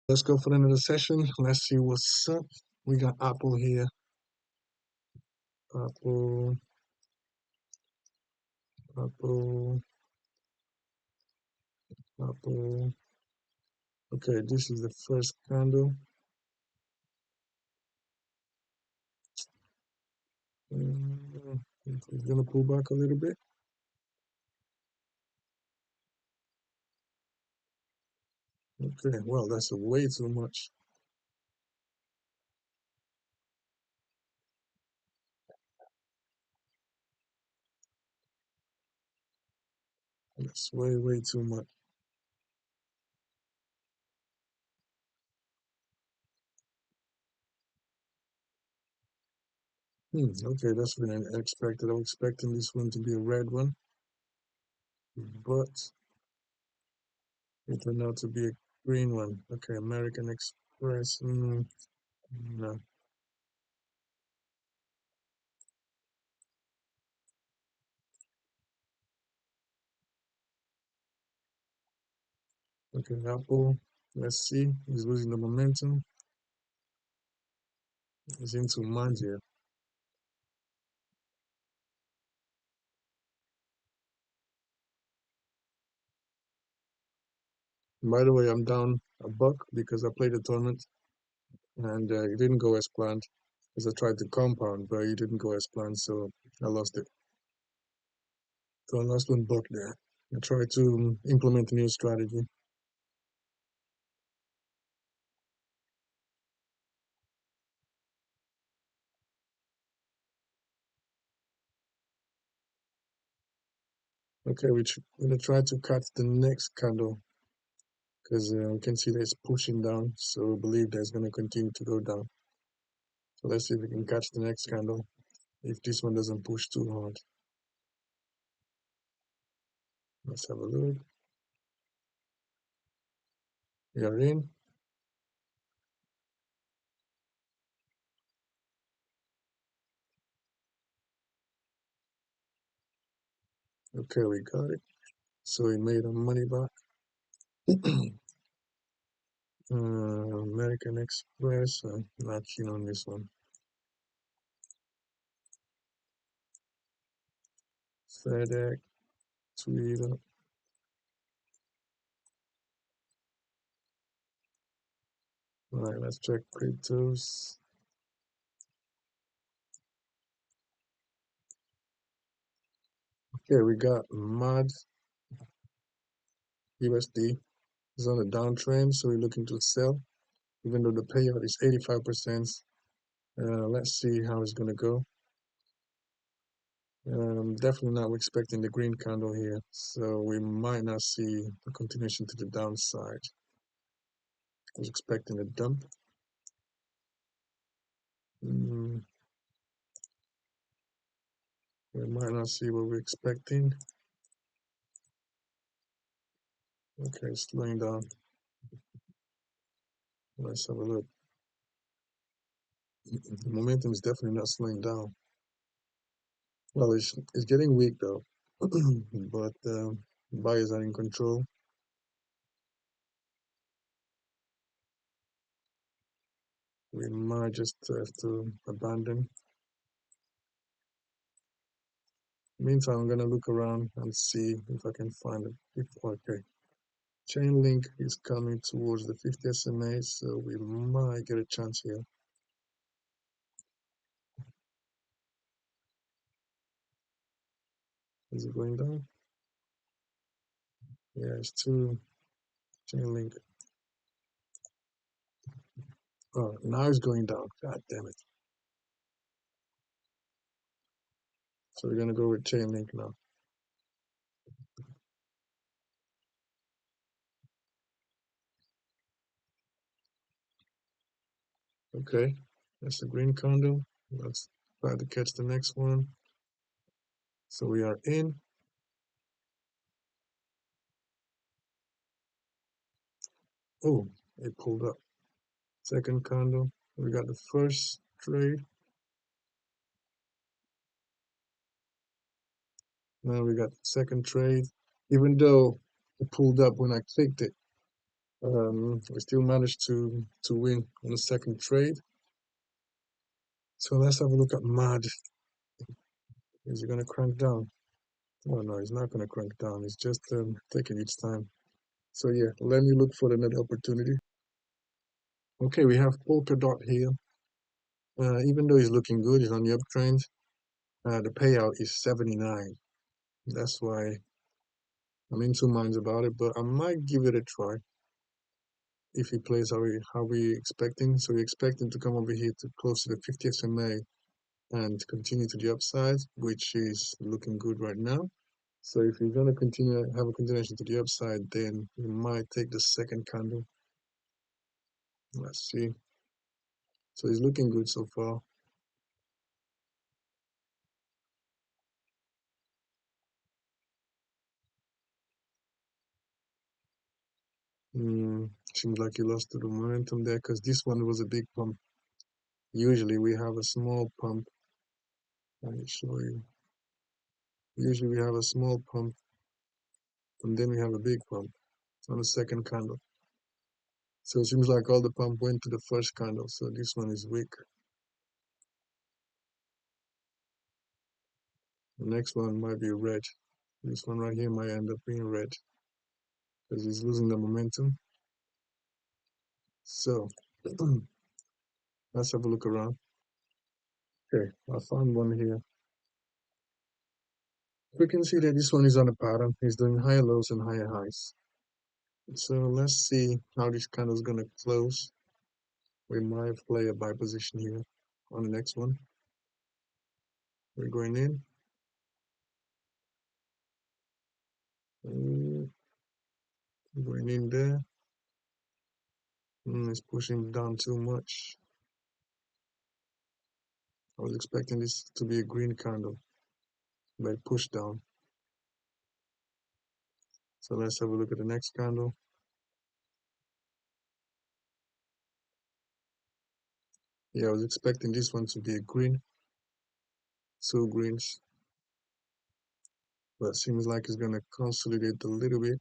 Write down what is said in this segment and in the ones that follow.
Let's go for another session. Let's see what's up. We got Apple here. Apple, Apple, Apple. Okay, this is the first candle. It's gonna pull back a little bit. Okay, well, that's way too much. That's way too much. Okay, that's been unexpected. I was expecting this one to be a red one, but it turned out to be a green one. Okay, American Express. No. Okay, Apple. Let's see. He's losing the momentum. He's into mud here. By the way, I'm down a buck because I played a tournament and it didn't go as planned. Because I tried to compound, but it didn't go as planned, so I lost it. So I lost 1 buck there. I tried to implement a new strategy. Okay, we're gonna try to catch the next candle because we can see that it's pushing down, so we believe that it's gonna continue to go down. So let's see if we can catch the next candle if this one doesn't push too hard. Let's have a look. We are in. Okay, we got it. So we made our money back. American Express, not keen on this one. FedEx, Twitter. All right, let's check cryptos. Okay, we got MOD USD is on a downtrend, so we're looking to sell, even though the payout is 85%. Let's see how it's gonna go. Definitely not expecting the green candle here, so we might not see a continuation to the downside. I was expecting a dump. Mm, we might not see what we're expecting. Okay, slowing down. Let's have a look. The momentum is definitely not slowing down. Well, it's getting weak though, but buyers are in control. We might just have to abandon. Meantime, I'm gonna look around and see if I can find it. Okay, chain link is coming towards the 50 SMA, so we might get a chance here. Is it going down? Yeah, it's too chain link. Oh, now it's going down. God damn it. So we're gonna go with chain link now. Okay, that's the green candle. Let's try to catch the next one. So we are in. Oh, it pulled up. Second candle. We got the first trade. Now we got the second trade. Even though it pulled up when I clicked it, We still managed to win on the second trade. So let's have a look at MAD. Is he gonna crank down? Oh no, he's not gonna crank down. He's just taking its time. So yeah, let me look for another opportunity. Okay, we have Polkadot here. Even though he's looking good, he's on the uptrend. The payout is 79. That's why I'm in two minds about it, but I might give it a try if he plays how we expecting. So we're expecting to come over here to close to the 50 SMA and continue to the upside, which is looking good right now. So if you're gonna continue have a continuation to the upside, then you might take the second candle. Let's see. So it's looking good so far. Seems like you lost to the momentum there because this one was a big pump. Usually we have a small pump. Let me show you. Usually we have a small pump and then we have a big pump on the second candle. So it seems like all the pump went to the first candle. So this one is weak. The next one might be red. This one right here might end up being red because he's losing the momentum. So let's have a look around. Okay, I found one here. We can see that this one is on a pattern. He's doing higher lows and higher highs. So let's see how this candle is going to close. We might play a buy position here on the next one. We're going in. Going in there. It's pushing down too much. I was expecting this to be a green candle, but it pushed down. So let's have a look at the next candle. Yeah, I was expecting this one to be a green. Two greens. But it seems like it's going to consolidate a little bit.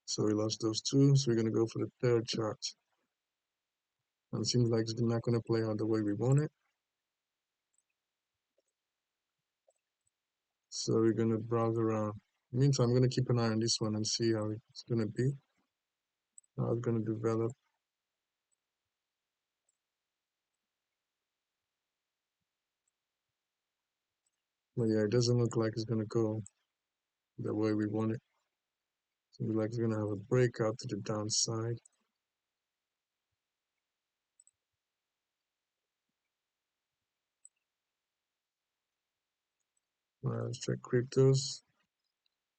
So we lost those two. So we're going to go for the third chart. And it seems like it's not going to play out the way we want it. So we're going to browse around. Meantime, I'm going to keep an eye on this one and see how it's going to be, how it's going to develop. But yeah, it doesn't look like it's going to go the way we want it. Seems like it's going to have a breakout to the downside. Let's check cryptos.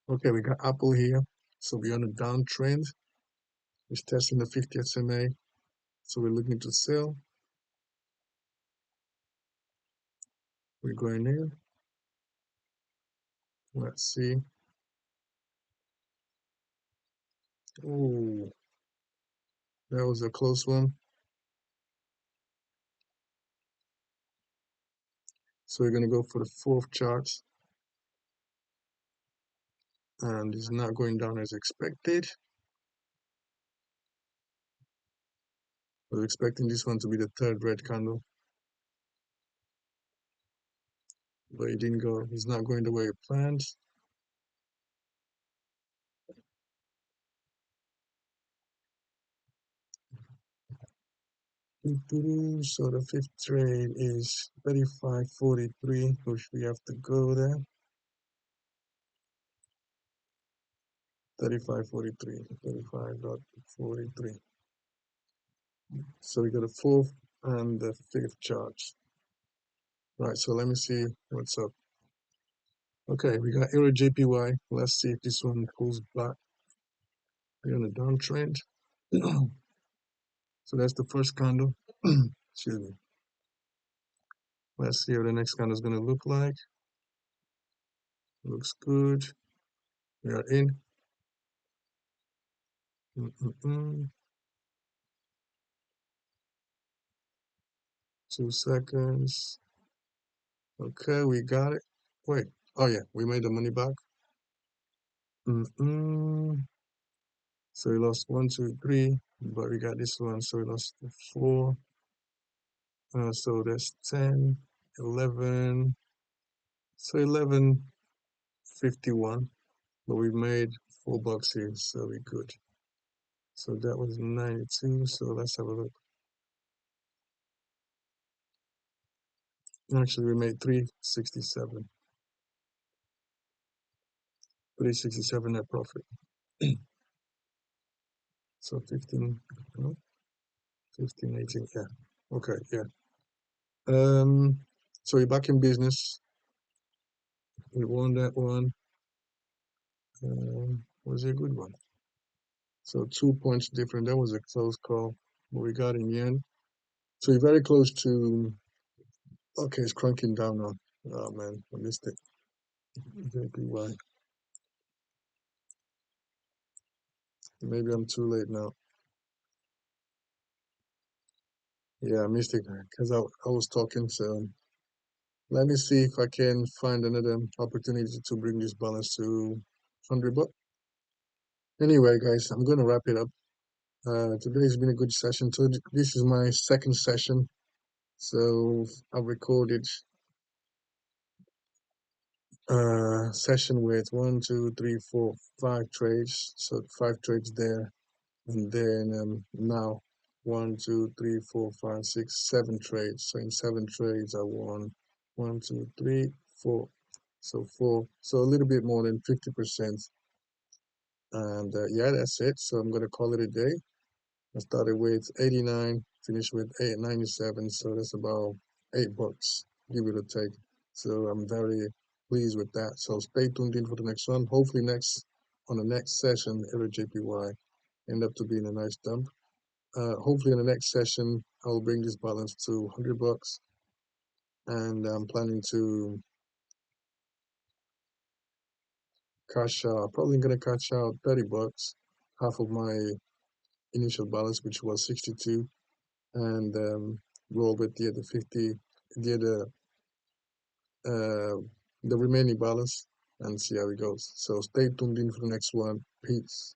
Okay, we got Apple here. So we're on a downtrend. It's testing the 50 SMA. So we're looking to sell. We're going in. Let's see. Oh, that was a close one. So we're going to go for the fourth chart. And it's not going down as expected. I was expecting this one to be the third red candle. But it didn't go. It's not going the way it planned. So the fifth trade is 35.43, which we have to go there. 35.43, 35.43. So we got a fourth and the fifth chart. Right, so let me see what's up. Okay, we got Euro JPY. Let's see if this one pulls back. We're on a downtrend. So that's the first candle. Excuse me. Let's see how the next candle is going to look like. Looks good. We are in. 2 seconds. Okay, we got it. Wait. Oh yeah, we made the money back. So we lost 1, 2, 3, but we got this one. So we lost 4. So that's 10, 11. So 11.51. But we made $4 here, so we good. So that was 92. So let's have a look. Actually, we made 367. 367 net profit. So 15, no, 15, 18. Yeah. Okay. Yeah. So we're back in business. We won that one. Was a good one. So 2 points different. That was a close call, but we got in the end. So we're very close to. Okay, it's cranking down now. Oh man, I missed it. JPY. Maybe I'm too late now. Yeah, I missed it because I was talking. So let me see if I can find another opportunity to bring this balance to 100 bucks. Anyway, guys, I'm going to wrap it up. Today's been a good session. So this is my second session. So I've recorded session with 1, 2, 3, 4, 5 trades. So 5 trades there. And then now 1, 2, 3, 4, 5, 6, 7 trades. So in 7 trades, I won 1, 2, 3, 4. So 4. So a little bit more than 50%. And yeah, that's it. So I'm going to call it a day. I started with 89, finished with 897. So that's about $8, give it a take. So I'm very pleased with that. So stay tuned in for the next one. Hopefully on the next session, every JPY end up to being a nice dump. Hopefully in the next session, I'll bring this balance to 100 bucks, and I'm planning to cash out. Probably gonna cash out 30 bucks, half of my initial balance, which was 62, and roll with the other 50, the other the remaining balance, and see how it goes. So stay tuned in for the next one. Peace.